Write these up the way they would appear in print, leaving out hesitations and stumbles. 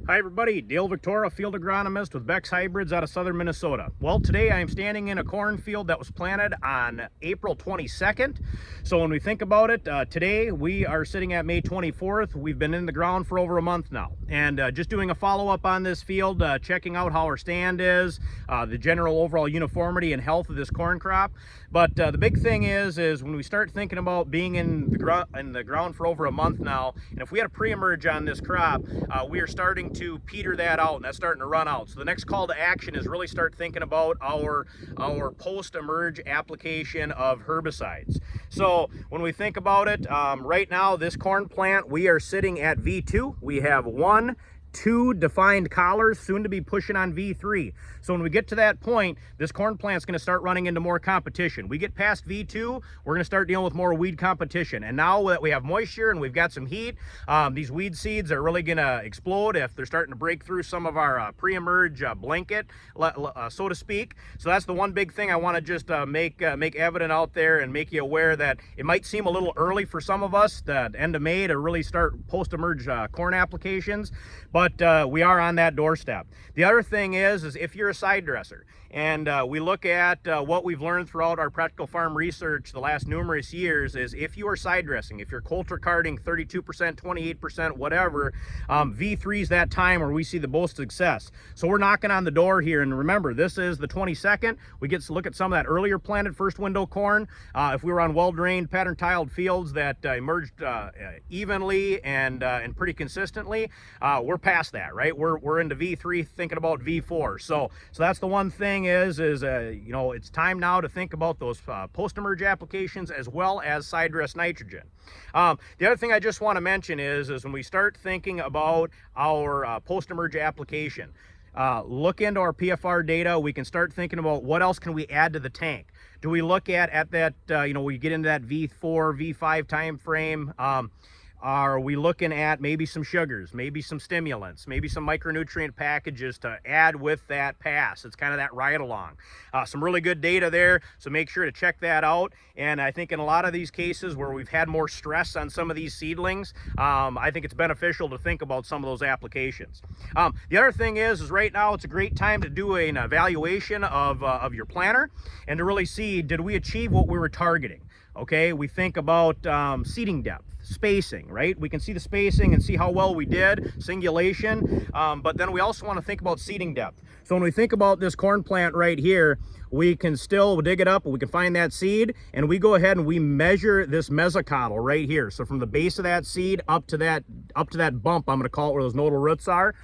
Hi everybody, Dale Viktora, field agronomist with Beck's Hybrids out of southern Minnesota. Well, today I am standing in a cornfield that was planted on April 22nd. So when we think about it, today we are sitting at May 24th. We've been in the ground for over a month now. And just doing a follow-up on this field, checking out how our stand is, the general overall uniformity and health of this corn crop. But the big thing is when we start thinking about being in the ground for over a month now, and if we had a pre-emerge on this crop, we are starting to peter that out, and that's starting to run out. So the next call to action is really start thinking about our post-emerge application of herbicides. So when we think about it, right now this corn plant, we are sitting at V2. We have 2 defined collars, soon to be pushing on V3. So when we get to that point, this corn plant's going to start running into more competition. We get past V2, we're going to start dealing with more weed competition. And now that we have moisture and we've got some heat, these weed seeds are really going to explode if they're starting to break through some of our pre-emerge blanket, so to speak. So that's the one big thing I want to just make evident out there and make you aware that it might seem a little early for some of us, the end of May, to really start post-emerge corn applications. But we are on that doorstep. The other thing is if you're a side dresser, and we look at what we've learned throughout our practical farm research the last numerous years, is if you are side dressing, if you're coulter carding 32%, 28%, whatever, V3 is that time where we see the most success. So we're knocking on the door here, and remember, this is the 22nd. We get to look at some of that earlier planted first window corn. If we were on well-drained, pattern-tiled fields that emerged evenly and pretty consistently, we're past that, right? We're into V3, thinking about V4. So that's the one thing is you know, it's time now to think about those post-emerge applications as well as side dress nitrogen. The other thing I just want to mention is when we start thinking about our post-emerge application, look into our PFR data. We can start thinking about what else can we add to the tank. Do we look at that, you know, we get into that V4, V5 time frame, are we looking at maybe some sugars, maybe some stimulants, maybe some micronutrient packages to add with that pass? It's kind of that ride along. Some really good data there, so make sure to check that out. And I think in a lot of these cases where we've had more stress on some of these seedlings, I think it's beneficial to think about some of those applications. The other thing is right now it's a great time to do an evaluation of your planter and to really see, did we achieve what we were targeting? Okay, we think about seeding depth, spacing, right? We can see the spacing and see how well we did, singulation, but then we also want to think about seeding depth. So when we think about this corn plant right here, we can still dig it up, we can find that seed, and we go ahead and we measure this mesocotyl right here. So from the base of that seed up to that bump, I'm going to call it, where those nodal roots are.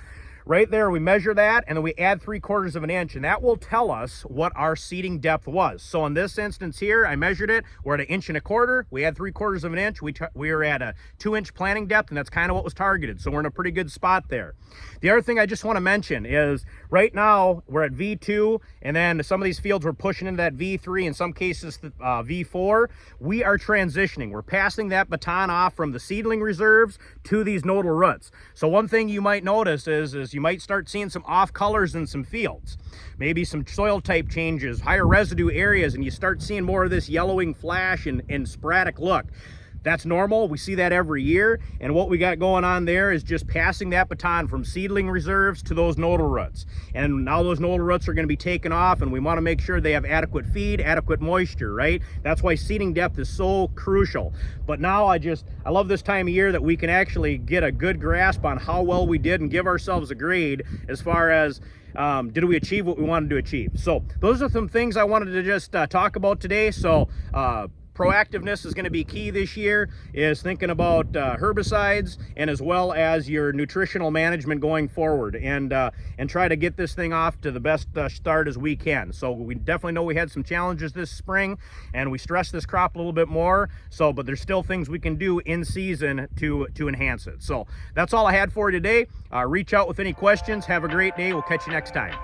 Right there, we measure that, and then we add 3/4 of an inch, and that will tell us what our seeding depth was. So in this instance here, I measured it. We're at 1 1/4 inches. We add 3/4 of an inch. We are at a 2-inch planting depth, and that's kind of what was targeted. So we're in a pretty good spot there. The other thing I just want to mention is right now we're at V2, and then some of these fields we're pushing into that V3, in some cases V4. We are transitioning. We're passing that baton off from the seedling reserves to these nodal roots. So one thing you might notice is you might start seeing some off colors in some fields, maybe some soil type changes, higher residue areas, and you start seeing more of this yellowing flash and sporadic look. That's normal. We see that every year, and what we got going on there is just passing that baton from seedling reserves to those nodal roots. And now those nodal roots are going to be taken off, and we want to make sure they have adequate feed, adequate moisture, right? That's why seeding depth is so crucial. But now I love this time of year that we can actually get a good grasp on how well we did and give ourselves a grade as far as did we achieve what we wanted to achieve. So those are some things I wanted to just talk about today. So proactiveness is going to be key this year, is thinking about herbicides and as well as your nutritional management going forward, and try to get this thing off to the best start as we can. So we definitely know we had some challenges this spring, and we stressed this crop a little bit more, but there's still things we can do in season to enhance it. So that's all I had for you today. Reach out with any questions. Have a great day. We'll catch you next time.